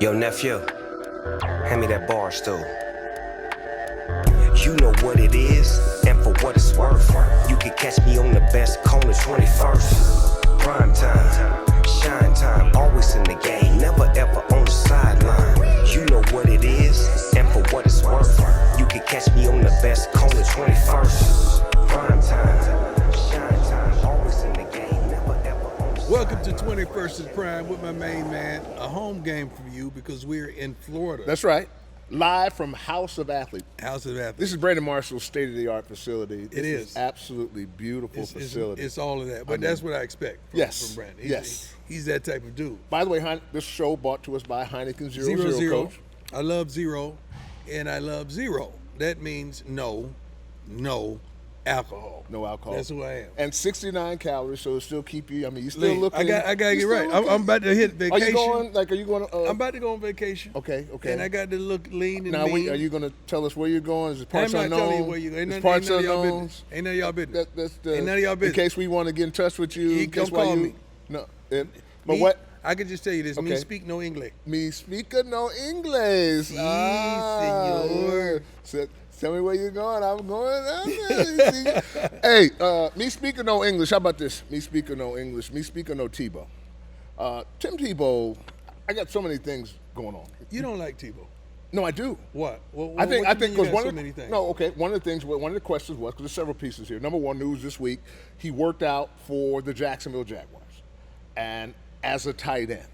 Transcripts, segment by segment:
Yo, nephew, hand me that bar stool. You know what it is, and for what it's worth. You can catch me on the best corner, 21st. Prime time, shine time, always in the game, never ever on the sideline. You know what it is, and for what it's worth. You can catch me on the best corner, 21st. Prime time, shine time, always in the game, never ever on the sideline. Welcome to 21st and Prime with my main man. A home game for you because we're in Florida. That's right. Live from House of Athletes. House of Athletes. This is Brandon Marshall's state-of-the-art facility. It is. Absolutely beautiful facility. It's all of that, but that's what I expect from Brandon. He's that type of dude. By the way, this show brought to us by Heineken Zero, Coach. I love zero, and I love zero. That means no alcohol. No alcohol. That's who I am. And 69 calories, so it'll still keep you. I mean, you still looking. I gotta get right. I'm about to hit vacation. Are you going? I'm about to go on vacation. Okay. And I got to look lean and now, mean. Are you going to tell us where you're going? Is it parts unknown? I'm not telling you where you're going. Ain't none of y'all business. Ain't none of y'all business. In case we want to get in touch with you. You don't call me. No. What? I can just tell you this. Okay. Me speak no English. Me speak no English. Sí, señor. Tell me where you're going. I'm going. Hey, me speaking no English. How about this? Me speaking no English. Me speaking no Tebow. Tim Tebow. I got so many things going on. You don't like Tebow? No, I do. What? I think because one of the questions was because there's several pieces here. Number one, news this week. He worked out for the Jacksonville Jaguars, and as a tight end,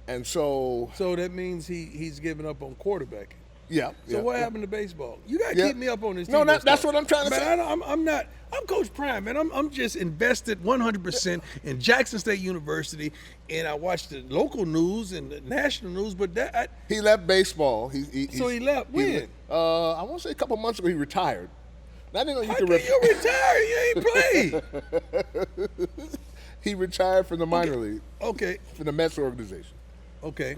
and so that means he's giving up on quarterbacking. Yeah. So what happened to baseball? You got to keep me up on this. No, that's what I'm trying to say. I'm not. I'm Coach Prime, man. I'm just invested 100% in Jackson State University, and I watch the local news and the national news. But he left baseball. He left when? I want to say a couple months ago he retired. How can you retire? You ain't played. He retired from the minor league. Okay. From the Mets organization. Okay.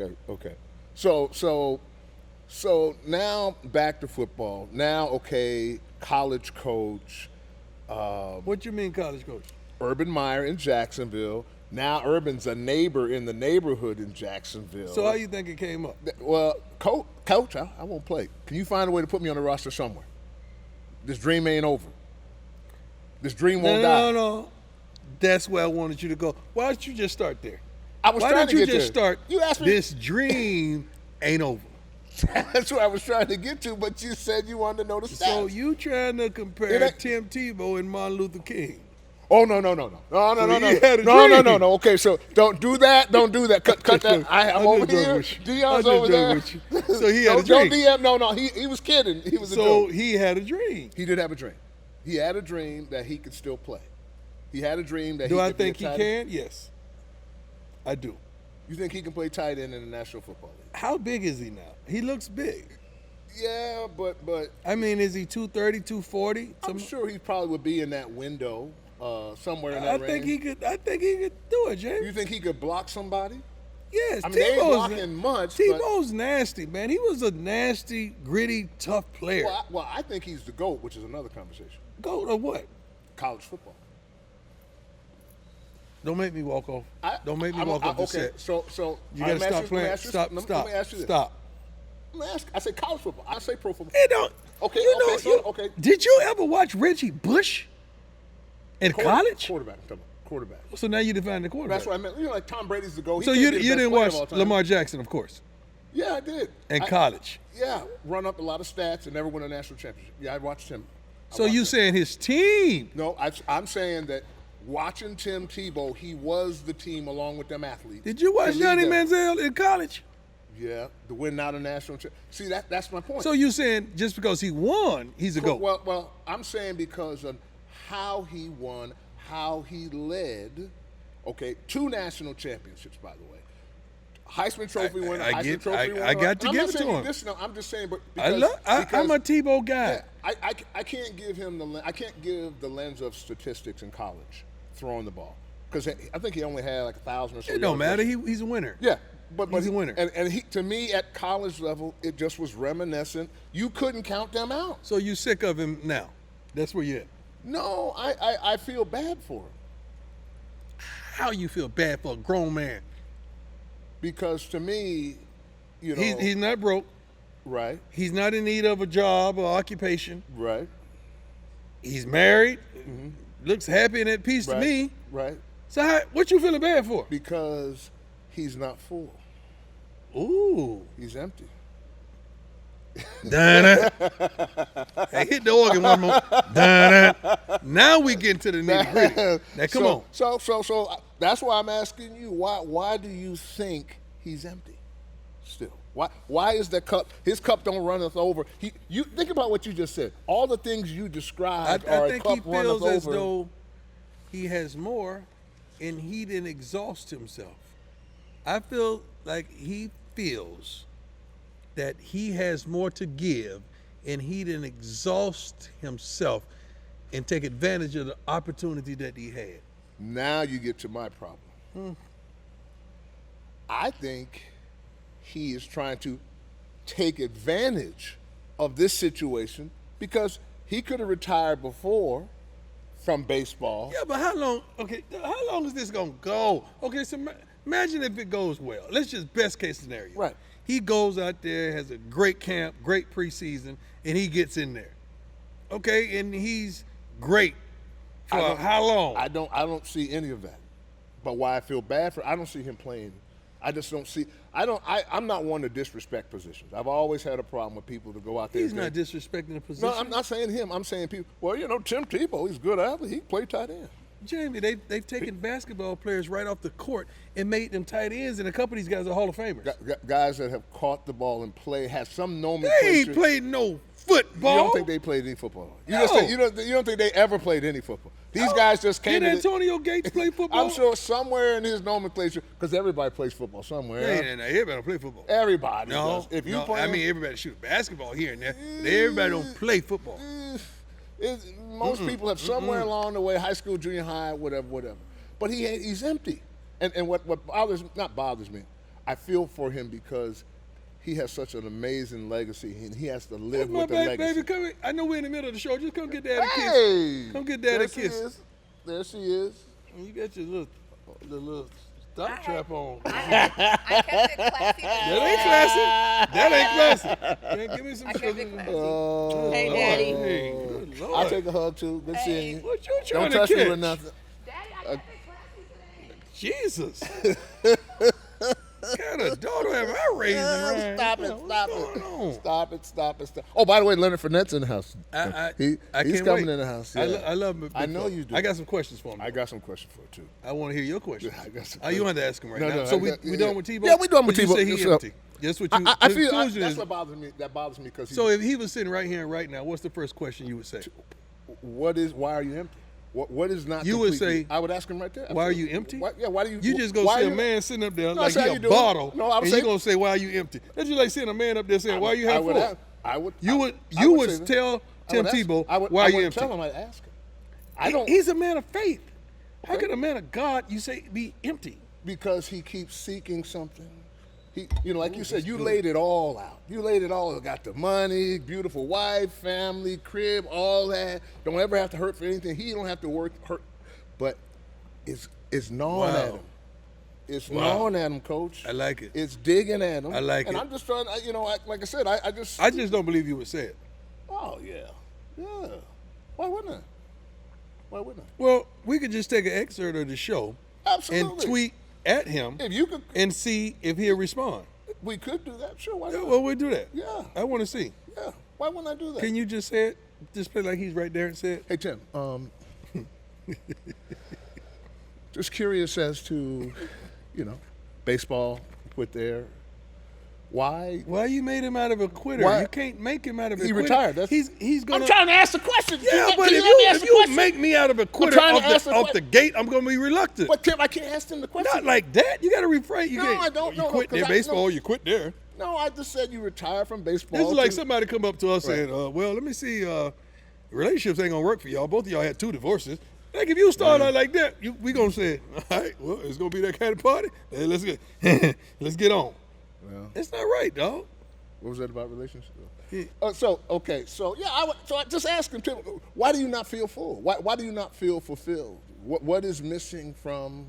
So now back to football. Now, college coach. What you mean college coach? Urban Meyer in Jacksonville. Now Urban's a neighbor in the neighborhood in Jacksonville. So how you think it came up? Well, coach, I won't play. Can you find a way to put me on the roster somewhere? This dream ain't over. This dream won't die. No. That's where I wanted you to go. Why don't you just start there? Why don't you just start? You asked me. This dream ain't over. That's what I was trying to get to, but you said you wanted to know the stats. So you trying to compare Tim Tebow and Martin Luther King? Oh no. Okay, so don't do that. Cut that. I'm over here. Dion's over there. So he had a dream. Don't DM. No. He was kidding. He was a joke. So he had a dream. He did have a dream. He had a dream that he could still play. He had a dream that. Do I think he can? Yes, I do. You think he can play tight end in the National Football League? How big is he now? He looks big. Yeah, but I mean, is he 230, 240? I'm sure he probably would be in that window, somewhere in that range. I think he could do it, James. You think he could block somebody? Yes. I mean, they ain't blocking much. Tebow's nasty, man. He was a nasty, gritty, tough player. Well, I think he's the GOAT, which is another conversation. GOAT of what? College football. Don't make me walk off. Don't make me walk off the set. So you got to stop playing. Stop. Let me ask you this. Stop. I say college football. I say pro football. Hey, don't. Okay. Did you ever watch Reggie Bush in college? Quarterback. Quarterback. So now you define the quarterback. That's what I meant. You know, like Tom Brady's the GOAT. So you didn't watch Lamar Jackson, of course. Yeah, I did. In college. Yeah, run up a lot of stats and never win a national championship. Yeah, I watched him. So you saying his team? No, I'm saying that. Watching Tim Tebow, he was the team along with them athletes. Did you watch Johnny Manziel in college? Yeah, to win out a national championship. See, that's my point. So you saying just because he won, he's a GOAT? Well, I'm saying because of how he won, how he led. Okay, 2 national championships, by the way. Heisman Trophy winner. I got to give it to him. I'm just saying, but I'm a Tebow guy. Yeah, I can't give him the lens of statistics in college. Throwing the ball because I think he only had like 1,000 or so. It don't matter. He's a winner. Yeah, but he's a winner. And he, to me, at college level, it just was reminiscent. You couldn't count them out. So you sick of him now? That's where you at? No, I feel bad for him. How you feel bad for a grown man? Because to me, he's not broke. Right. He's not in need of a job or occupation. Right. He's married. Mm-hmm. Looks happy and at peace to me. Right. So what you feeling bad for? Because he's not full. Ooh. He's empty. Hey, hit the organ one more. Now we get into the nitty gritty. Now come on. So that's why I'm asking you. Why do you think he's empty still? Why is that cup? His cup don't runneth over. You think about what you just said. All the things you described are a cup runneth over. I think he feels as though he has more, and he didn't exhaust himself. I feel like he feels that he has more to give, and he didn't exhaust himself and take advantage of the opportunity that he had. Now you get to my problem. I think he is trying to take advantage of this situation because he could have retired before from baseball. Yeah, but how long? Okay, how long is this gonna go? Okay, so imagine if it goes well. Let's just best case scenario. Right. He goes out there, has a great camp, great preseason, and he gets in there. Okay, and he's great for how long? I don't see any of that. But why I feel bad for, I don't see him playing. I just don't see. I'm not one to disrespect positions. I've always had a problem with people to go out there. He's not disrespecting the position. No, I'm not saying him. I'm saying people. Well, Tim Tebow, he's a good athlete. He can play tight end. Jamie, they've taken basketball players right off the court and made them tight ends, and a couple of these guys are Hall of Famers. Guys that have caught the ball and have some nomenclature. They ain't played no football. You don't think they played any football? You don't think they ever played any football? These guys just came. Did Antonio Gates play football? I'm sure somewhere in his nomenclature, because everybody plays football somewhere. Yeah, everybody don't play football. Everybody does. If you play, I mean everybody shoot basketball here and there, but everybody don't play football. Most people have somewhere along the way, high school, junior high, whatever. But he's empty. And what bothers me, I feel for him because he has such an amazing legacy, and he has to live with the legacy. Baby, come here. I know we're in the middle of the show. Just come get Dad a kiss. Hey! Come get Dad a kiss. There she is. You got your little stop trap on. I kept it classy. That ain't classy. Man, give me some sugar. Hey, Daddy. Hey, good Lord. I'll take a hug, too. Good seeing you. What you trying Don't to touch me with nothing. Daddy, I kept it classy today. Jesus. What kind of daughter have I raised? Stop it. Oh, by the way, Leonard Fournette's in the house. He's coming in the house. Yeah. I love him. I know you do. I got some questions for him. I got some questions for him, too. I want to hear your questions. I got some you want to ask him right now? No, so we done with Tebow? Yeah, we done with Tebow. You say Tebow. he empty. That's what you. I feel that's what bothers me. That bothers me because. So if he was sitting right here and right now, what's the first question you would say? Why are you empty? What is not? You would say. I would ask him right there. Why are you empty? Why do you? You just go see a man sitting up there like he a bottle, and you gonna say, "Why are you empty?" That's just like seeing a man up there saying, "Why are you half full?" You would tell Tim Tebow, "Why are you empty?" Tell him. I'd ask him. He's a man of faith. How could a man of God, you say, be empty? Because he keeps seeking something. Like you said, you laid it all out. You laid it all. Got the money, beautiful wife, family, crib, all that. Don't ever have to hurt for anything. He don't have to hurt. But it's gnawing at him. It's gnawing at him, Coach. I like it. It's digging at him. I like it. And I'm just trying. Like I said, I just don't believe you would say it. Oh yeah. Why wouldn't I? Well, we could just take an excerpt of the show. Absolutely. And tweet at him if you could, and see if he'll respond. We could do that. Sure, why not? Well, we'll do that. Yeah. I want to see. Yeah. Why wouldn't I do that? Can you just say it? Just play like he's right there and say it? Hey, Tim. Just curious as to, baseball, quit there. Why? Why you made him out of a quitter? Why? You can't make him out of a quitter. He retired. He's gonna. I'm trying to ask the question. Yeah, but if you make me out of a quitter off the gate, I'm gonna be reluctant. But Tim, I can't ask him the question. Not like that. You got to refrain. I don't know. You quit there baseball. You quit there. No, I just said you retired from baseball. This is like somebody come up to us saying, "Well, let me see. Relationships ain't gonna work for y'all. Both of y'all had 2 divorces. Like if you start out like that, we gonna say, all right, well, it's gonna be that kind of party. Hey, let's get on. Well, it's not right, dog. What was that about relationships? Yeah. So I just ask him, Tim, why do you not feel full? Why do you not feel fulfilled? What is missing from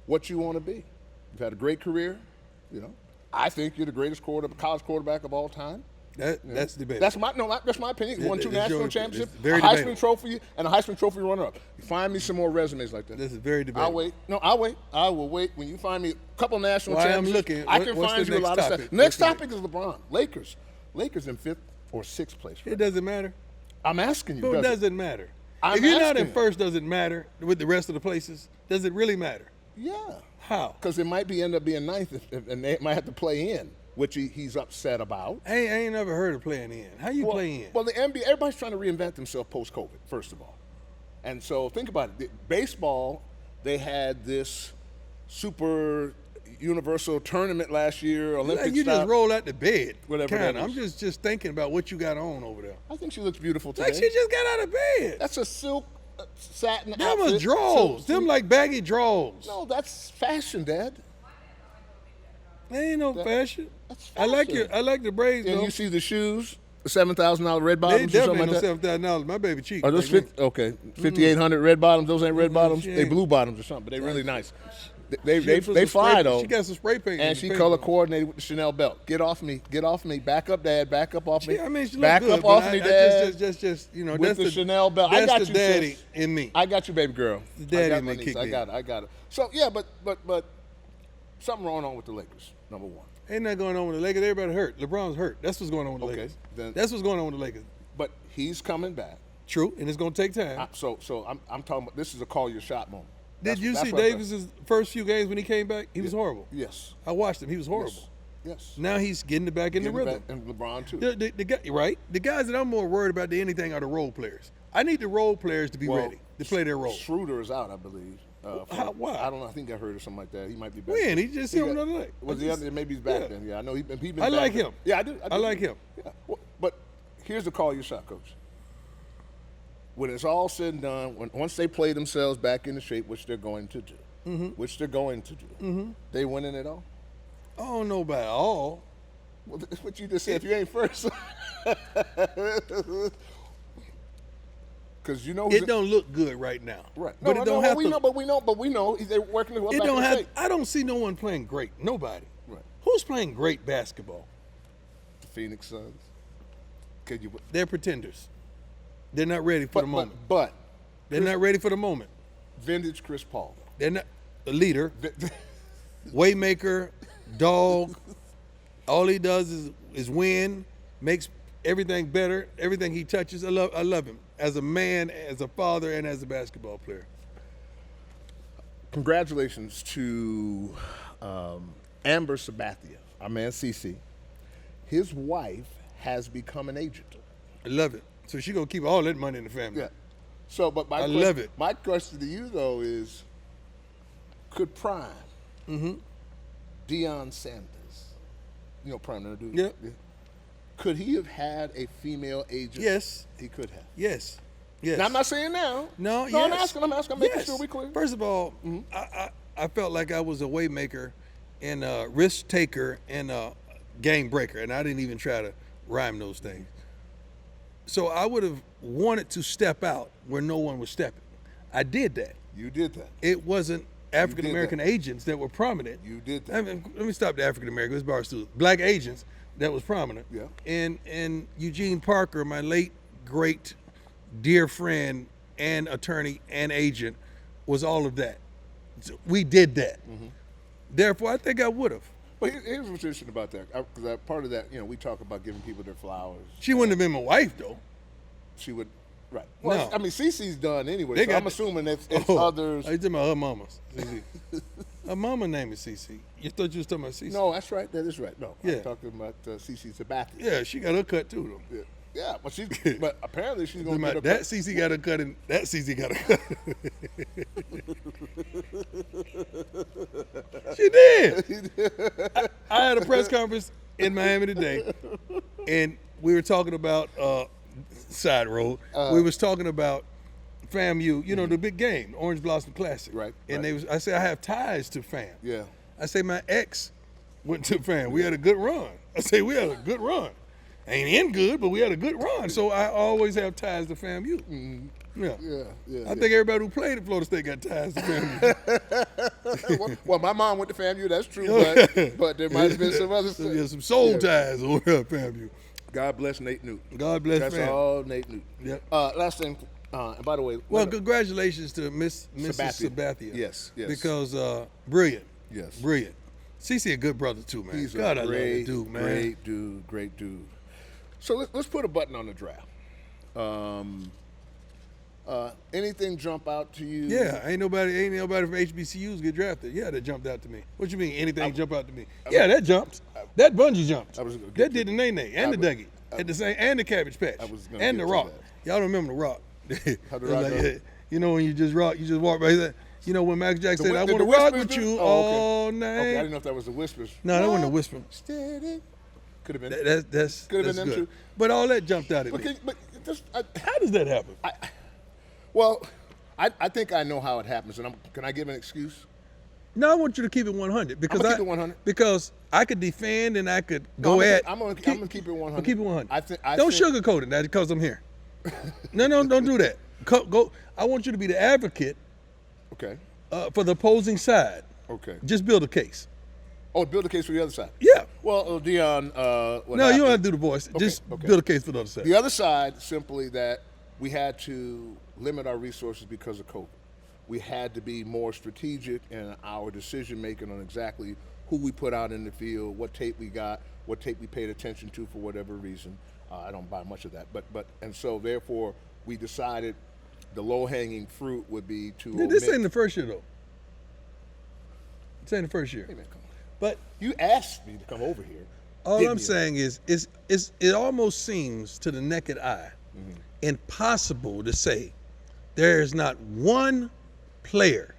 what you want to be? You've had a great career, I think you're the greatest college quarterback of all time. That's debatable. That's my opinion. You won 2 national championships, a very Heisman debatable. Trophy, and a Heisman Trophy runner-up. You find me some more resumes like that. This is very debatable. I'll wait. No, I'll wait. I will wait. When you find me a couple national While I'm championships, looking, I can what's find the you a next lot of topic? stuff. Next What's topic is LeBron. Lakers in 5th or 6th place. It doesn't matter. I'm asking you. But it doesn't matter. I'm If you're not in asking. first, does it matter with the rest of the places? Does it really matter? Yeah. How? Because it might end up being 9th, and they might have to play in, which he's upset about. I ain't never heard of playing in. How you play in? Well, the NBA, everybody's trying to reinvent themselves post-COVID, first of all. And so think about it. Baseball, they had this super universal tournament last year, Olympic you style. just roll out the bed. Whatever that Kinda. I'm is. just thinking about what you got on over there. I think she looks beautiful today. Like she just got out of bed. That's a silk satin Them outfit. was draws. Them like baggy draws. No, that's fashion, Dad. They ain't no fashion. That's I like fashion. I like the braids And though. you see the shoes, the $7,000 red They bottoms or something definitely like no that? $7,000. My baby cheap. Are those Like, 50, okay, 5,800 red bottoms? Those ain't red bottoms. she They ain't. blue bottoms or something, but they really nice. They she put some fly spray- though. She got some spray paint. in And the she paint. color coordinated with the Chanel belt. Get off me. Get off me. Back up, Dad. Back up off me. I mean, she look Back good, up but off I- me, I Dad. just you know, with that's the Chanel belt. That's I got the you, daddy sis. in me. I got you, baby girl. The daddy I got in my me niece. kicked I in. got it. I got it. So yeah, but something wrong with the Lakers. Number one. Ain't nothing going on with the Lakers. Everybody hurt. LeBron's hurt. That's what's going on with the Okay, Lakers. then- That's what's going on with the Lakers. But he's coming back. True, and it's going to take time. So I'm talking about. This is a call your shot moment. Did you That's see what I'm Davis's first few games when he came back? He was horrible. Yes. I watched him. He was horrible. Yes. Now he's getting it back in the Getting rhythm. back- And LeBron too. The guy, right? The guys that I'm more worried about than anything are the role players. I need the role players to be ready to play their role. Schroeder is out, I believe. Why? I don't know. I think I heard or something like that. He might be back. When? He just hit him the other night. Was the other? Maybe he's back Yeah. then. Yeah, I know he's been I back like then. him. Yeah, I do. I like him. Yeah. Well, but here's the call your shot, Coach. When it's all said and done, once they play themselves back into shape, which they're going to do, they winning it all? I don't know about all. Well, that's what you just said. If you ain't first. Because you know It don't look good right now. Right. But it don't have to. But we know they're working It don't have. I don't see no one playing great. Nobody. Right. Who's playing great basketball? The Phoenix Suns. Could you? They're pretenders. They're not ready for the moment. But They're not ready for the moment. vintage Chris Paul. They're not a leader, waymaker, dog. All he does is win, makes everything better. Everything he touches, I love him as a man, as a father, and as a basketball player. Congratulations to Amber Sabathia, our man CC. His wife has become an agent. I love it. So she gonna keep all that money in the family. Yeah. So, but I love it. My question to you though is, could Prime, Deion Sanders, you know Prime, that dude? Yeah. Could he have had a female agent? Yes. He could have. Yes. Yes. Now, I'm not saying now. No, I'm yes. asking, I'm making Yes. sure we clear. First of all, I felt like I was a waymaker and a risk taker and a game breaker, and I didn't even try to rhyme those things. So I would have wanted to step out where no one was stepping. I did that. You did that. It wasn't African American that. agents that were prominent. You did that. I mean, let me stop the African American. This bar still black agents that was prominent. Yeah. And Eugene Parker, my late great dear friend and attorney and agent, was all of that. So we did that. Therefore, I think I would have. But here's what's interesting about that. Because part of that, we talk about giving people their flowers. She wouldn't have been my wife though. She would, right. Well, No. I mean, Cece's done anyway, They so got- I'm assuming it's others. Are you talking about her mama? CC. Her mama name is CC. You thought you was talking about CC? No, that's right. That is right. No, Yeah. I'm talking about Cece Sabathia. Yeah, she got her cut too though. Yeah, but but apparently she's going to Talking get about a that CC got a cut and that CC got a cut. She did. I had a press conference in Miami today, and we were talking about side road. We was talking about FAMU, the big game, Orange Blossom Classic. Right, And right. I said I have ties to FAM. Yeah. I say my ex went to FAM. We had a good run. I say we had a good run. Ain't in good, but we had a good run. So I always have ties to FAMU. Yeah. I think everybody who played at Florida State got ties to FAMU. well, my mom went to FAMU. That's true, but there might have been some other stuff. Some soul ties over at FAMU. God bless Nate Newton. God bless That's FAMU. all Nate Newton. Yep. Last thing, and by the way. Well, congratulations to Mrs. Sabathia. Yes. Because brilliant. Yes. Brilliant. CC a good brother too, man. He's God, a I love that dude, man. Great dude. So let's put a button on the draft. Anything jump out to you? Yeah, ain't nobody from HBCUs get drafted. Yeah, that jumped out to me. What you mean? Anything jump out to me? Yeah, that jumped. That bungee jumped. That did the nay-nay and the Dougie at the same, and the Cabbage Patch and the Rock. Y'all don't remember the Rock? How the Rock go? You know when you just rock, you just walk right there. You know when Max Jackson said, "I want to rock with you all night." Okay, I didn't know if that was the Whispers. No, that wasn't the Whisper. Steady. Could have been. That's could have been them good. too. But all that jumped out at me. How does that happen? I think I know how it happens, and can I give an excuse? No, I want you to keep it 100 because keep it 100. Because I could defend and I could go I'm gonna keep it 100. Keep it 100. I don't think, sugarcoat it. That's because I'm here. No, don't do that. Go. I want you to be the advocate. Okay. For the opposing side. Okay. Just build a case. Oh, build a case for the other side. Yeah. Well, Dion. No, you don't have to do the voice. Just build a case for the other side. The other side, simply that we had to limit our resources because of COVID. We had to be more strategic in our decision making on exactly who we put out in the field, what tape we got, what tape we paid attention to for whatever reason. I don't buy much of that, and so therefore we decided the low-hanging fruit would be to. This ain't the first year though. This ain't the first year. Hey man, come on. But you asked me to come over here. All I'm saying is, it almost seems to the naked eye impossible to say there is not one player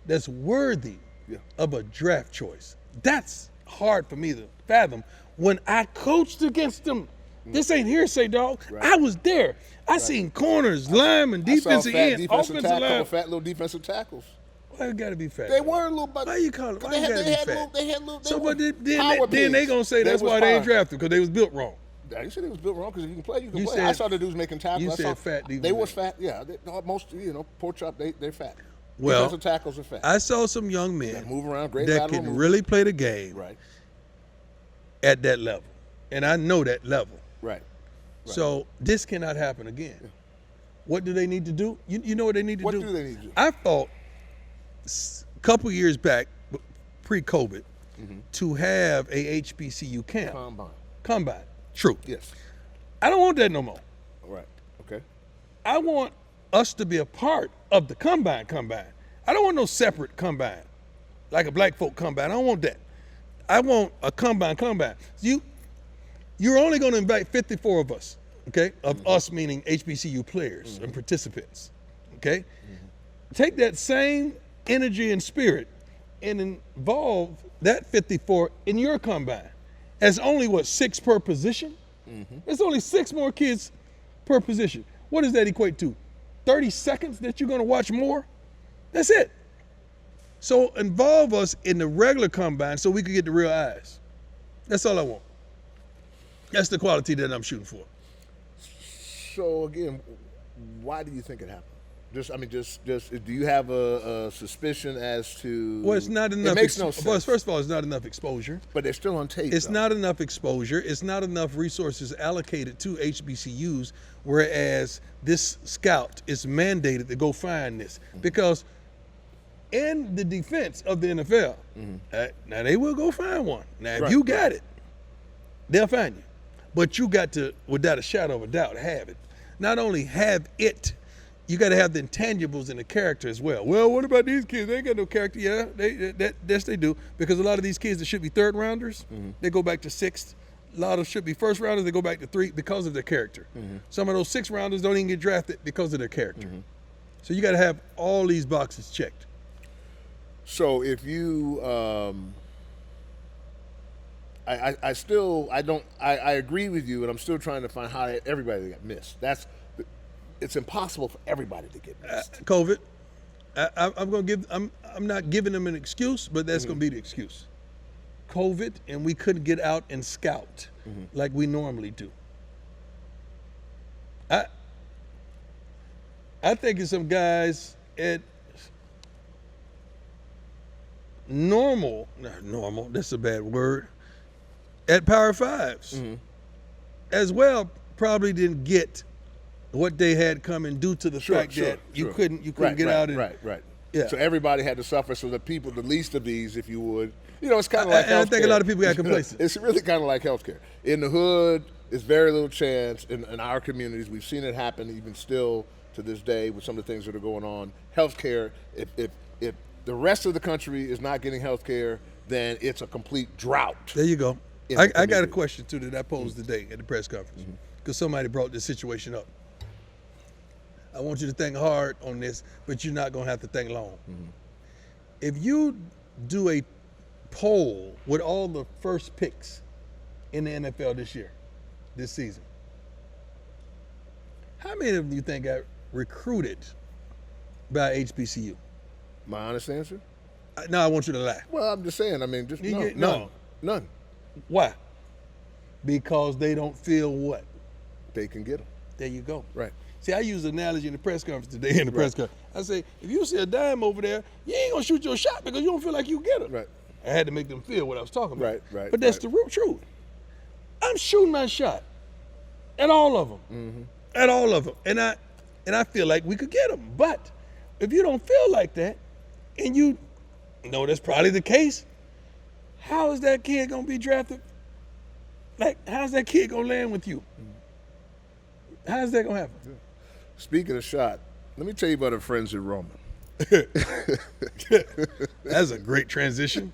that's worthy of a draft choice. That's hard for me to fathom when I coached against them. This ain't hearsay, dog. Right. I was there. I seen corners, linemen, defensive end, offensive line. Fat little defensive tackles. Why it gotta be fat? They were a little, but why you call it? Why you gotta be fat? They had little. So, but then they gonna say that's why they ain't drafted because they was built wrong. You said it was built wrong because if you can play, you can play. Said, I saw the dudes making tackles. You said fat. They was fat. Yeah, most pork chop. They're fat. Well, defensive tackles are fat. I saw some young men move around, great that can really play the game at that level, and I know that level. Right. So this cannot happen again. Yeah. What do they need to do? You know what they need to do? What do they need to do? I thought a couple years back, pre-COVID, to have a HBCU camp. Combine. True. Yes. I don't want that no more. Right. Okay. I want us to be a part of the combine. I don't want no separate combine, like a black folk combine. I don't want that. I want a combine. You're only going to invite 54 of us, okay? Of us meaning HBCU players and participants, okay? Take that same energy and spirit and involve that 54 in your combine. As only, 6 per position? There's only 6 more kids per position. What does that equate to? 30 seconds that you're going to watch more? That's it. So involve us in the regular combine so we can get the real eyes. That's all I want. That's the quality that I'm shooting for. So again, why do you think it happened? Just do you have a suspicion as to? Well, it's not enough. It makes no sense. Well, first of all, it's not enough exposure. But they're still on tape. It's not enough exposure. It's not enough resources allocated to HBCUs, whereas this scout is mandated to go find this. Because in the defense of the NFL, now they will go find one. Now, if you got it, they'll find you. But you got to, without a shadow of a doubt, have it. Not only have it, you got to have the intangibles and the character as well. Well, what about these kids? They ain't got no character. Yeah, yes, they do. Because a lot of these kids that should be third rounders, they go back to sixth. A lot of should be first rounders, they go back to 3 because of their character. Some of those 6 rounders don't even get drafted because of their character. So you got to have all these boxes checked. So if you, I agree with you, and I'm still trying to find how everybody got missed. It's impossible for everybody to get missed. COVID. I'm not giving them an excuse, but that's going to be the excuse. COVID and we couldn't get out and scout like we normally do. I think of some guys at normal, that's a bad word, at Power Fives as well probably didn't get what they had coming due to the fact that you couldn't get out and right. Yeah. So everybody had to suffer. So the people, the least of these, if you would, it's kind of like healthcare. I think a lot of people got complacent. It's really kind of like healthcare. In the hood, it's very little chance. In our communities, we've seen it happen even still to this day with some of the things that are going on. Healthcare, if the rest of the country is not getting healthcare, then it's a complete drought. There you go. I got a question too that I posed today at the press conference because somebody brought this situation up. I want you to think hard on this, but you're not going to have to think long. If you do a poll with all the first picks in the NFL this season, how many of them do you think got recruited by HBCU? My honest answer? No, I want you to laugh. Well, I'm just saying. I mean, just none. Why? Because they don't feel what? They can get them. There you go. Right. See, I use an analogy in the press conference today press conference. I say, if you see a dime over there, you ain't going to shoot your shot because you don't feel like you get it. Right. I had to make them feel what I was talking about. Right. But that's the real truth. I'm shooting my shot at all of them. At all of them. And I feel like we could get them. But if you don't feel like that, and you know that's probably the case, how is that kid going to be drafted? Like, how's that kid going to land with you? How's that going to happen? Speaking of shot, let me tell you about our friends at Roman. That's a great transition.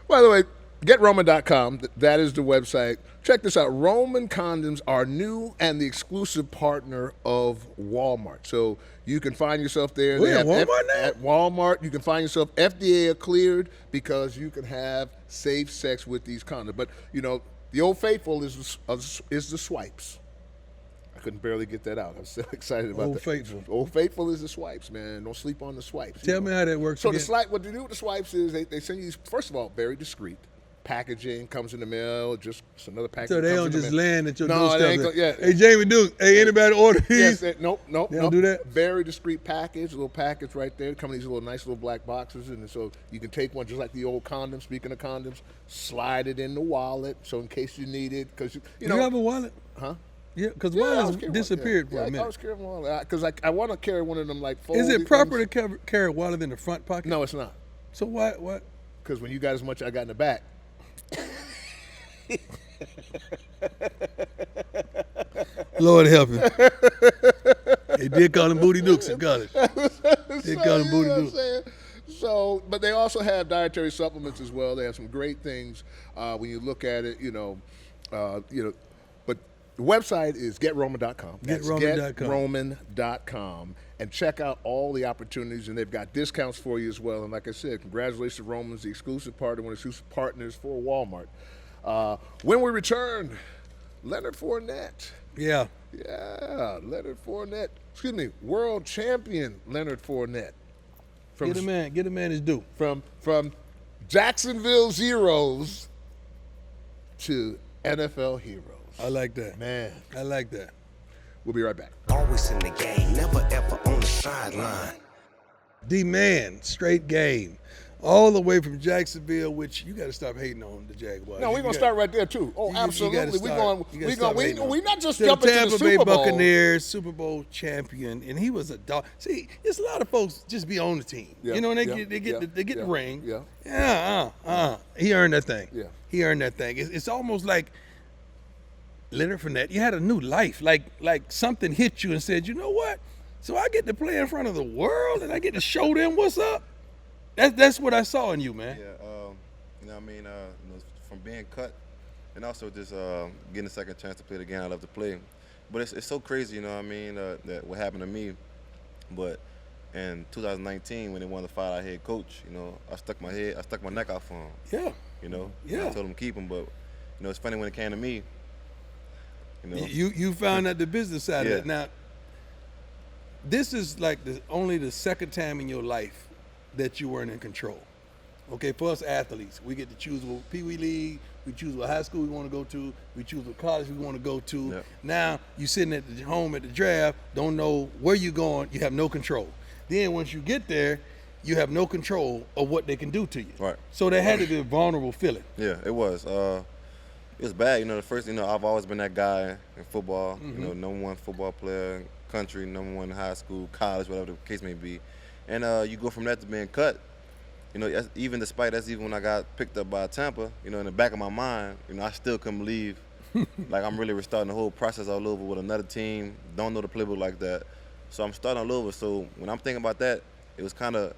By the way, GetRoman.com, that is the website. Check this out. Roman condoms are new and the exclusive partner of Walmart. So you can find yourself there. We're at Walmart now? At Walmart, you can find yourself FDA cleared because you can have safe sex with these condoms. But, the Old Faithful is the swipes. I couldn't barely get that out. I'm so excited about that. Old Faithful. Old Faithful is the swipes, man. Don't sleep on the swipes. Tell me how that works So again. what they do with the swipes is they send you these, first of all, very discreet. Packaging comes in the mail, just another package. So they don't just land at your No, they doorstep. ain't Hey, Jamie Duke, anybody order these? Yes, nope. They don't do that? Very discreet package, a little package right there. Come in these nice little black boxes, and so you can take one just like the old condom. Speaking of condoms, slide it in the wallet, so in case you need it, because you have a wallet? Huh? Yeah, because I wallets was carrying disappeared one. for a minute. I was carrying one because I want to carry one of them like. Is it proper to carry a wallet in the front pocket? No, it's not. So why? Because when you got as much I got in the back. Lord help him. They did call him Booty Dukes in college. They call him Booty Dukes. So, but they also have dietary supplements as well. They have some great things when you look at it. But the website is GetRoman.com. GetRoman.com. And check out all the opportunities, and they've got discounts for you as well. And like I said, congratulations to Roman's the exclusive partner, one of the exclusive partners for Walmart. When we return, Leonard Fournette. Yeah, Leonard Fournette. Excuse me, world champion Leonard Fournette. Get a man his due. From Jacksonville Zeros to NFL heroes. I like that. Man. I like that. We'll be right back. Always in the game, never ever on the sideline. D-Man, straight game. All the way from Jacksonville, which you got to stop hating on the Jaguars. No, we're going to start right there, too. Oh, absolutely. We're not just jumping to the Super Bowl. Tampa Bay Buccaneers, Super Bowl champion, and he was a dog. See, there's a lot of folks just be on the team. Yeah, and they get the ring. He earned that thing. Yeah. He earned that thing. It's almost like Leonard Fournette, you had a new life. Like something hit you and said, you know what? So I get to play in front of the world and I get to show them what's up. That's what I saw in you, man. Yeah, from being cut and also just getting a second chance to play the game I love to play. But it's so crazy, that what happened to me. But in 2019, when they wanted to fire our head coach, I stuck my neck out for him. Yeah. I told him to keep him, but it's funny when it came to me. You found out the business side of it. Now, this is like only the second time in your life that you weren't in control. Okay, for us athletes, we get to choose what Pee Wee League, we choose what high school we want to go to, we choose what college we want to go to. Yep. Now, you sitting at the home at the draft, don't know where you're going, you have no control. Then once you get there, you have no control of what they can do to you. Right. So that had to be a vulnerable feeling. Yeah, it was. It was bad. You know, the first, I've always been that guy in football. Mm-hmm. You know, #1 football player in country, #1 in high school, college, whatever the case may be. And you go from that to being cut. You know, even when I got picked up by Tampa, in the back of my mind, I still couldn't believe, like I'm really restarting the whole process all over with another team, don't know the playbook like that. So I'm starting all over. So when I'm thinking about that, it was kind of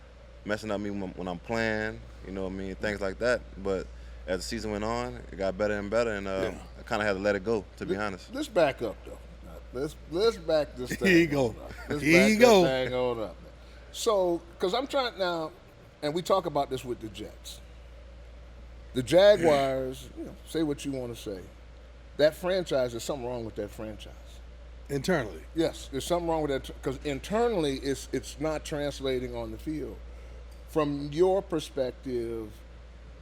messing up me when I'm playing, things like that. But as the season went on, it got better and better, and I kind of had to let it go, to be honest. Let's back up, though. Let's back this thing. Here you go. Let's Here back you go. this thing on up. So, because I'm trying now, and we talk about this with the Jets. The Jaguars, say what you want to say. That franchise, there's something wrong with that franchise. Internally. Yes, there's something wrong with that because internally it's not translating on the field. From your perspective,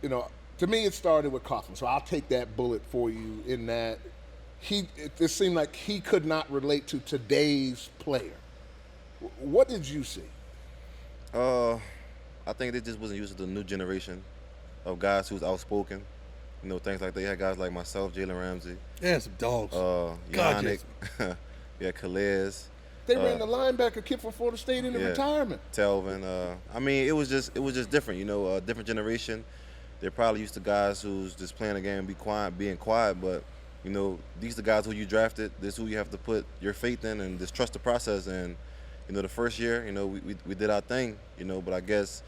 to me it started with Coughlin, so I'll take that bullet for you in that it seemed like he could not relate to today's player. What did you see? I think they just wasn't used to the new generation of guys who's outspoken. Things like that. You had guys like myself, Jalen Ramsey. Yeah, some dogs. Yannick. Yeah, Calais. They ran the linebacker kid from Florida State into retirement. Telvin. It was just different. A different generation. They're probably used to guys who's just playing the game and being quiet. But these are the guys who you drafted. This is who you have to put your faith in and just trust the process. And the first year, we did our thing. But I guess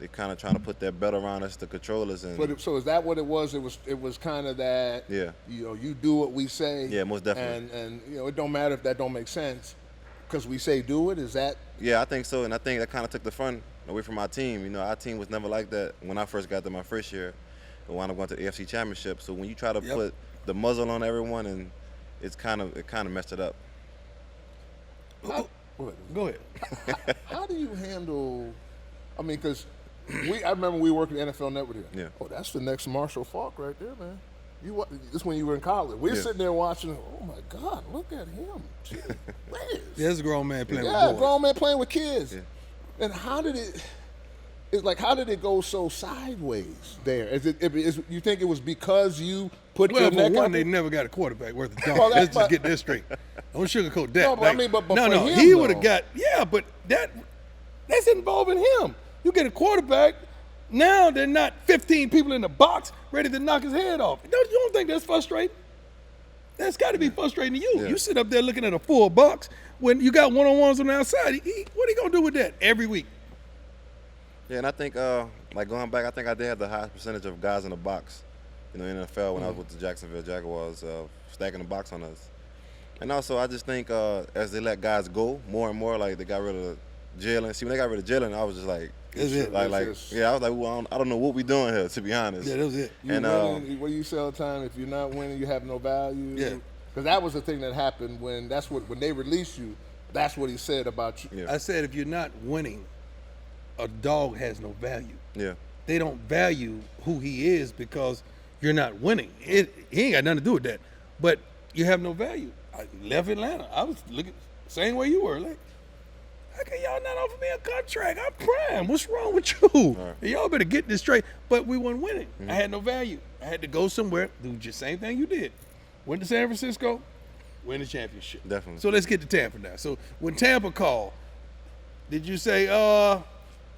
they're kind of trying to put that belt around us to control us. And so is that what it was? It was kind of that. Yeah. You do what we say. Yeah, most definitely. And it don't matter if that don't make sense, because we say do it. Is that? Yeah, I think so, and I think that kind of took the fun away from our team. Our team was never like that when I first got there my first year. We wound up going to the AFC Championship. So when you try to put the muzzle on everyone, and it kind of messed it up. Go ahead. How do you handle? Because I remember we worked at NFL Network here. Yeah. Oh, that's the next Marshall Faulk right there, man. This when you were in college. We're sitting there watching. Oh my God, look at him. Gee, Yeah, there's a grown man playing with yeah, boys. grown man playing with kids. Yeah. And how did it? It's like, how did it go so sideways there? You think it was because you put your neck for one, out they there? never got a quarterback worth a Well, dog. that's Let's just get this straight. Don't sugarcoat that. No, but but for him, he would have though. got. Yeah, but that's involving him. You get a quarterback. Now they're not 15 people in the box ready to knock his head off. You don't think that's frustrating? That's got to be frustrating to you. Yeah. You sit up there looking at a full box when you got one-on-ones on the outside. What are you going to do with that every week? Yeah, and I think, going back, I think I did have the highest percentage of guys in the box, in the NFL when I was with the Jacksonville Jaguars, stacking the box on us. And also, I just think as they let guys go more and more, like they got rid of Jalen. See, when they got rid of Jalen, I was just like, That's it. I was like, well, I don't know what we're doing here, to be honest. Yeah, that was it. What do you say all the time? If you're not winning, you have no value. Yeah. Because that was the thing that happened when they released you. That's what he said about you. Yeah. I said if you're not winning, a dog has no value. Yeah. They don't value who he is because you're not winning. He ain't got nothing to do with that. But you have no value. I left Atlanta. I was looking same way you were. Like, how can y'all not offer me a contract? I'm prime. What's wrong with you? Right. Y'all better get this straight. But we weren't winning. I had no value. I had to go somewhere, do the same thing you did. Went to San Francisco, win the championship. Definitely. So let's get to Tampa now. So when Tampa called, did you say, I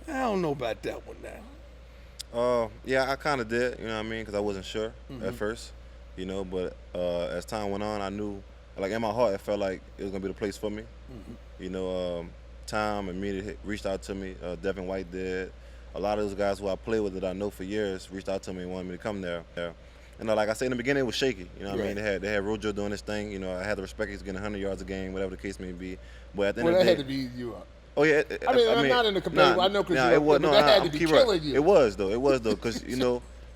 don't know about that one now? Yeah, I kind of did, because I wasn't sure at first, but as time went on, I knew, like in my heart, it felt like it was going to be the place for me. Tom immediately reached out to me. Devin White did. A lot of those guys who I played with that I know for years reached out to me and wanted me to come there. Like I said in the beginning, it was shaky. What I mean? They had Rojo doing this thing. I had the respect he's getting 100 yards a game, whatever the case may be. But at the end of the day, that had to be you up. Oh yeah, I mean, not in the competitive. I know because that had to be killing you. It was though, because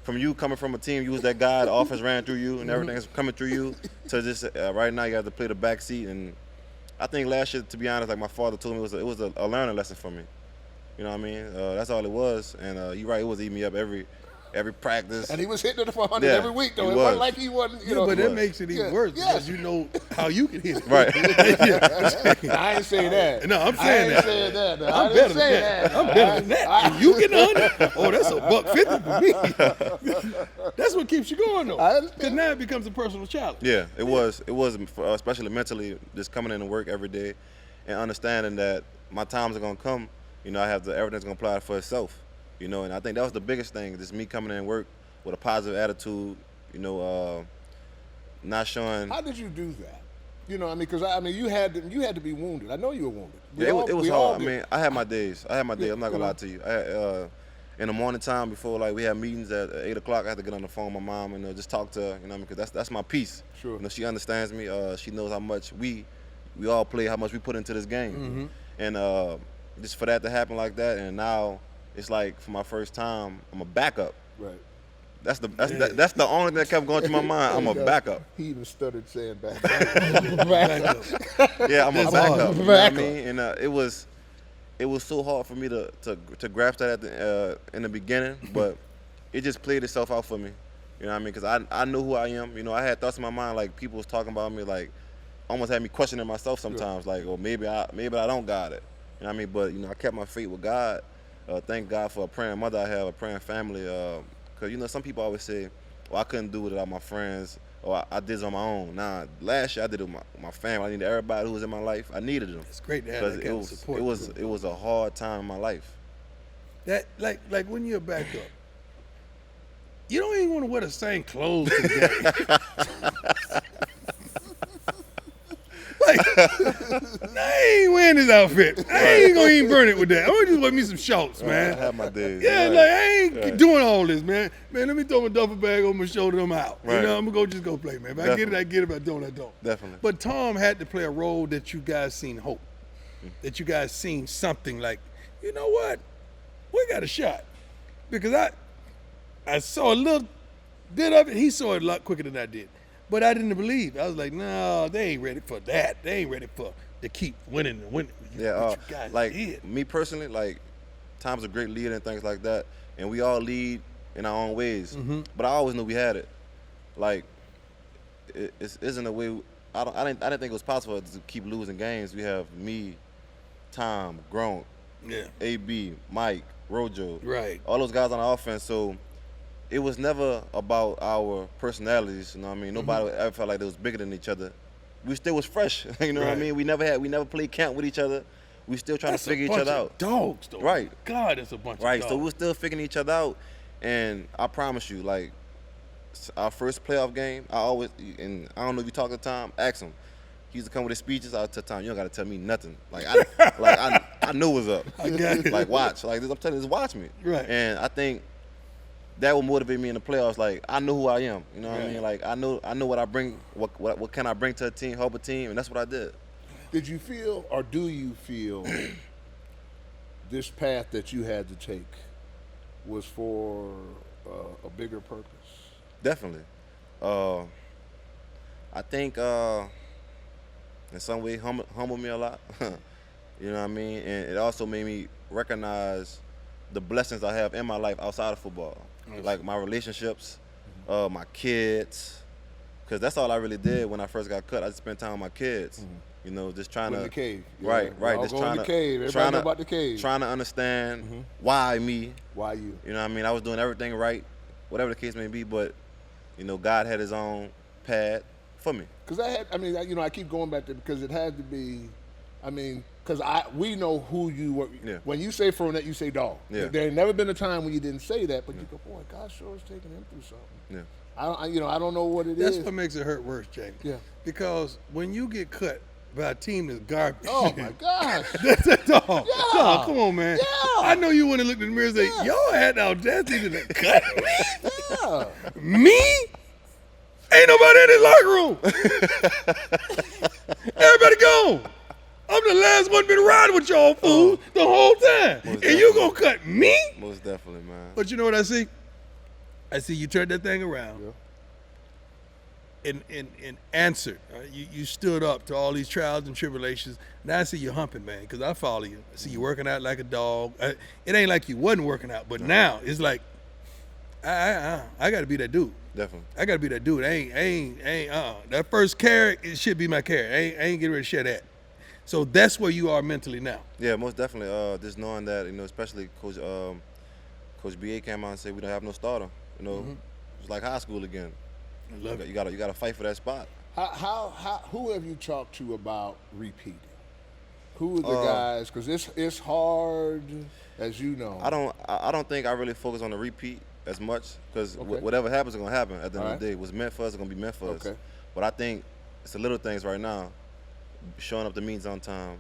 from you coming from a team, you was that guy. The offense ran through you, and everything's coming through you. To just right now, you have to play the back seat. And I think last year, to be honest, like my father told me, it was a learning lesson for me. You know what I mean? That's all it was. And you're right, it was eating me up every practice. And he was hitting it for 100 every week, though. It was. wasn't like he wasn't, you know. But that makes it even worse because you know how you can hit it. Right. I ain't saying that. No, I'm saying that. I ain't saying that. No. I'm better than that. I'm better than that. And you get 100. Oh, that's $150 for me. That's what keeps you going, though. Because now it becomes a personal challenge. Yeah, it was, especially mentally, just coming into work every day and understanding that my times are going to come. You know, everything's going to apply for itself. You know, and I think that was the biggest thing, just me coming in work with a positive attitude, you know, not showing. How did you do that? You know, I mean, because you had to be wounded. I know you were wounded. It was hard. I mean, I had my days. I'm not gonna lie to you. In the morning time before, like, we had meetings at 8 o'clock, I had to get on the phone with my mom and just talk to her. You know, because that's my peace. Sure. You know, she understands me. She knows how much we all play, how much we put into this game, and just for that to happen like that, and now. It's like for my first time, I'm a backup. Right. That's the only thing that kept going through my mind. I'm a backup. He even stuttered saying backup. Yeah, I'm a backup. You know what I mean? And it was so hard for me to grasp that in the beginning, but it just played itself out for me. You know what I mean? Because I knew who I am. You know, I had thoughts in my mind, like people was talking about me, like almost had me questioning myself sometimes, like, oh, maybe I don't got it. You know what I mean? But you know, I kept my faith with God. Thank God for a praying mother I have, a praying family. Because, you know, some people always say, well, I couldn't do it without my friends, or I did it on my own. Nah, last year I did it with my family. I needed everybody who was in my life. I needed them. It's great to have that kind of support. It was a hard time in my life. That like when you're back up, you don't even want to wear the same clothes together. Like, I ain't wearing this outfit. I ain't gonna even burn it with that. I'm gonna just wear me some shorts, man. I have my days. Yeah, right. like I ain't doing all this, man. Man, let me throw my duffel bag on my shoulder. I'm out. Right. You know, I'm gonna just go play, man. If I get it, I get it. If I don't, I don't. Definitely. But Tom had to play a role that you guys seen hope, that you guys seen something like, you know what, we got a shot, because I saw a little bit of it. He saw it a lot quicker than I did. But I didn't believe. I was like, no, they ain't ready for that. They ain't ready to keep winning and winning. Yeah, you guys like did. Me personally, like Tom's a great leader and things like that, and we all lead in our own ways. But I always knew we had it. Like it isn't a way. I didn't think it was possible to keep losing games. We have me, Tom, Gronk, AB, Mike, Rojo, right? All those guys on the offense. So it was never about our personalities, you know what I mean? Nobody ever felt like they was bigger than each other. We still was fresh, you know what I mean? We never played camp with each other. We still trying to figure each other out. Dogs, though. Right. God, that's a bunch of dogs. Right, so we're still figuring each other out. And I promise you, like, our first playoff game, and I don't know if you talk to Tom, ask him. He used to come with his speeches. I would tell Tom, you don't got to tell me nothing. Like, I knew what's up. I got it. Like, watch. Like, I'm telling you, just watch me. Right. And I think that will motivate me in the playoffs. Like, I know who I am. You know what I mean? Like, I know what I bring. What can I bring to a team, help a team, and that's what I did. Did you feel, or do you feel, this path that you had to take was for a bigger purpose? Definitely. I think in some way humbled me a lot. You know what I mean? And it also made me recognize the blessings I have in my life outside of football. Like my relationships, my kids, because that's all I really did when I first got cut. I just spent time with my kids, you know, just trying in the cave. Right. Just trying to. Everybody know about the cave. Trying to understand why me. Why you? You know what I mean? I was doing everything right, whatever the case may be, but, you know, God had his own path for me. Because I keep going back to, because it had to be, because we know who you were. Yeah. When you say Fournette, you say dog. Yeah. There ain't never been a time when you didn't say that, but you go, boy, God sure is taking him through something. Yeah. I don't know what it is. That's what makes it hurt worse, Jake. Yeah. Because when you get cut by a team that's garbage. Oh my gosh. That's a dog. Yeah. Dog, come on, man. Yeah. I know you want to look in the mirror and say, y'all had the audacity to cut me? Yeah. Me? Ain't nobody in this locker room. Everybody gone. I'm the last one been riding with y'all fools the whole time. And you gonna cut me? Most definitely, man. But you know what I see? I see you turn that thing around. Yeah. and answered. You stood up to all these trials and tribulations. Now I see you humping, man, because I follow you. I see you working out like a dog. It ain't like you wasn't working out, but now it's like, I got to be that dude. Definitely. I got to be that dude. That first carrot, it should be my carrot. I ain't getting ready to share that. So that's where you are mentally now. Yeah, most definitely. Just knowing that, especially Coach BA came out and said we don't have no starter. It's like high school again. I love it. You gotta fight for that spot. Who have you talked to about repeating? Who are the guys? Because it's hard, as you know. I don't think I really focus on the repeat as much because whatever happens is gonna happen at the end of the day. What's meant for us is gonna be meant for us. But I think it's the little things right now, showing up to meetings on time,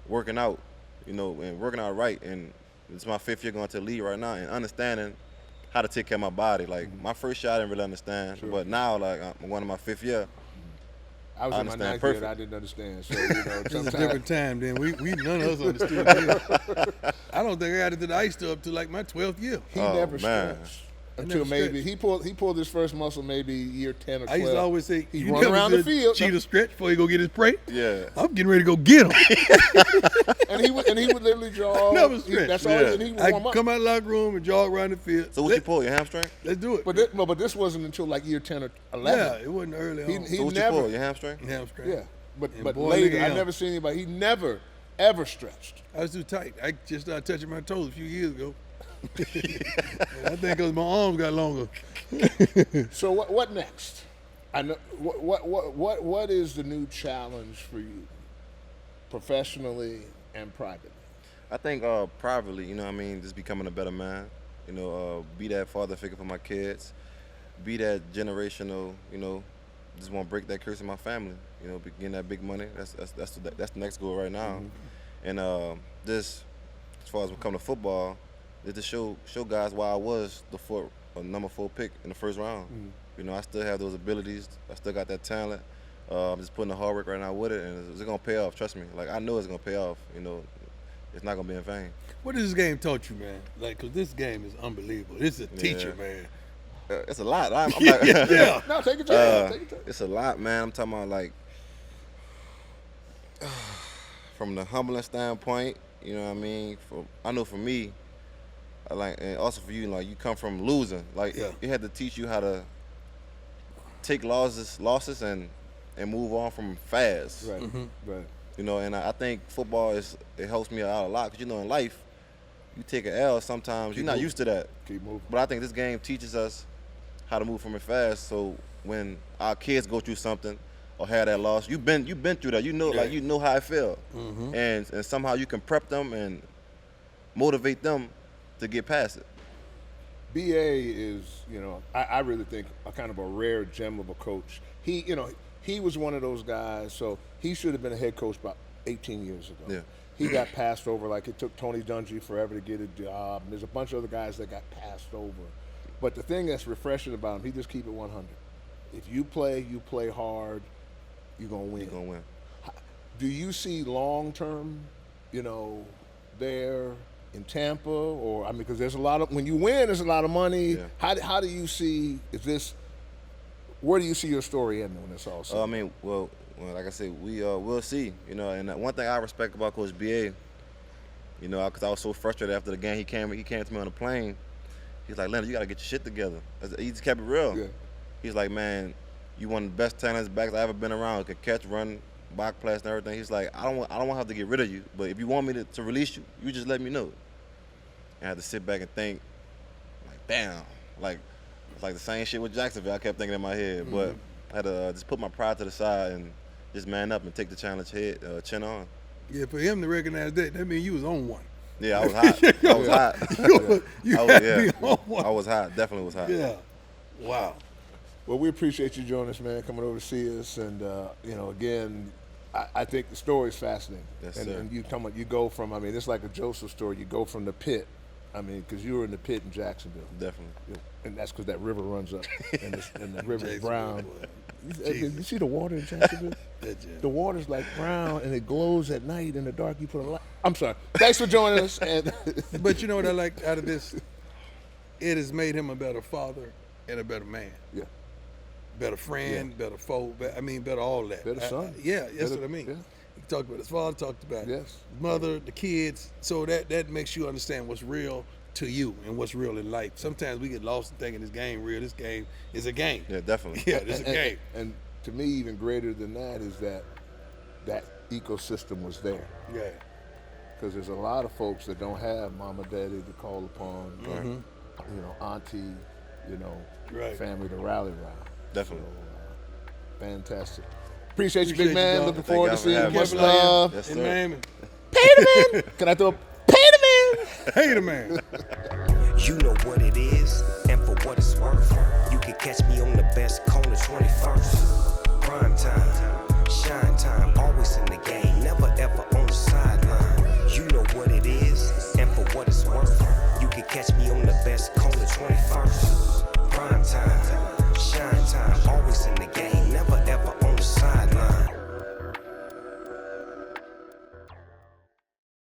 working out, and working out right. And it's my 5th year going to the league right now, and understanding how to take care of my body. Like my first year, I didn't really understand, but now, like I'm going to my 5th year. I was in my 9th year and I didn't understand. So it's a different time. Then we none of us understood. I don't think I got into the ice up to like my 12th year. He never stretched until maybe he pulled his first muscle maybe year 10 or 12. I used to always say he run around the field. Cheetah stretch before he go get his prey. Yeah, I'm getting ready to go get him. and he would literally jog. Never stretch. That's all. And he would warm I up. come out of the locker room and jog around the field. So what you pull? Your hamstring? Let's do it. But this wasn't until like year 10 or 11. Yeah, it wasn't early on. He so what never, you pull? Your hamstring? Hamstring. Yeah, but boy, later nigga, I never seen anybody. He never ever stretched. I was too tight. I just started touching my toes a few years ago. I think because my arms got longer. So what next? I know what is the new challenge for you, professionally and privately? I think privately, just becoming a better man. Be that father figure for my kids. Be that generational. Just want to break that curse in my family. Getting that big money. That's the next goal right now. And just as far as when it comes to football, is to show guys why I was the number 4 pick in the first round. I still have those abilities. I still got that talent. I'm just putting the hard work right now with it, and it's gonna pay off. Trust me. Like I know it's gonna pay off. It's not gonna be in vain. What has this game taught you, man? Like, cause this game is unbelievable. It's a teacher, man. It's a lot. I'm like, yeah. No, take your time. It's a lot, man. I'm talking about like from the humbling standpoint. I know for me. And also for you, like you come from losing. Like it had to teach you how to take losses and move on from fast. Right. Right. And I think football it helps me out a lot because in life, you take an L sometimes you're not used to that. Keep moving. But I think this game teaches us how to move from it fast. So when our kids go through something or have that loss, you've been through that. Like you know how it felt, and somehow you can prep them and motivate them to get past it. BA is, I really think a kind of a rare gem of a coach. He was one of those guys, so he should have been a head coach about 18 years ago. Yeah. He got passed over like it took Tony Dungy forever to get a job. And there's a bunch of other guys that got passed over. But the thing that's refreshing about him, he just keep it 100. If you play hard, you're going to win. You're going to win. Do you see long-term, there in Tampa, or because there's a lot of when you win, there's a lot of money. Yeah. How do you see where do you see your story ending when it's all said? Well, like I said, we'll see. And one thing I respect about Coach BA, because I was so frustrated after the game. He came to me on the plane. He's like, Leonard, you gotta get your shit together. He just kept it real. Yeah. He's like, man, you one of the best talents backs I ever been around. Could catch, run, block, pass, and everything. He's like, I don't want to have to get rid of you, but if you want me to release you, you just let me know. I had to sit back and think, like, damn, like it's like the same shit with Jacksonville. I kept thinking in my head, but I had to just put my pride to the side and just man up and take the challenge chin on. Yeah, for him to recognize that means you was on one. Yeah, I was hot. I was hot. You had to be on one. I was hot. Definitely was hot. Yeah. Wow. Well, we appreciate you joining us, man, coming over to see us, and again, I think the story is fascinating. Yes, and, sir. and you go from, it's like a Joseph story. You go from the pit. Because you were in the pit in Jacksonville. Definitely. And that's because that river runs up, and the river is Jacksonville, brown. boy. You see the water in Jacksonville? The water's like brown, and it glows at night. In the dark, you put a light. I'm sorry. Thanks for joining us. But you know what I like out of this? It has made him a better father and a better man. Yeah. better friend, better foe. Better all that. Better son. Yeah, that's Better- what I mean. yeah. He talked about his father, talked about Yes. his mother, the kids. So that makes you understand what's real to you and what's real in life. Sometimes we get lost in thinking this game real. This game is a game. Yeah, definitely. Yeah, it's a game. And to me, even greater than that is that ecosystem was there. Yeah. Because there's a lot of folks that don't have mama, daddy to call upon, you know, auntie, you know, Right. family to rally around. Definitely. So, fantastic. Appreciate you, Appreciate big man. you, dog. Looking Thank forward to y'all for seeing you. having Much me. love. Yes, In sir. Miami. Peterman. Can I throw a Peterman? Hey, the man. You know what it is, and for what it's worth, you can catch me on the best corner 21st. Prime time, shine time, always in the game, never ever on the sideline. You know what it is, and for what it's worth, you can catch me on the best corner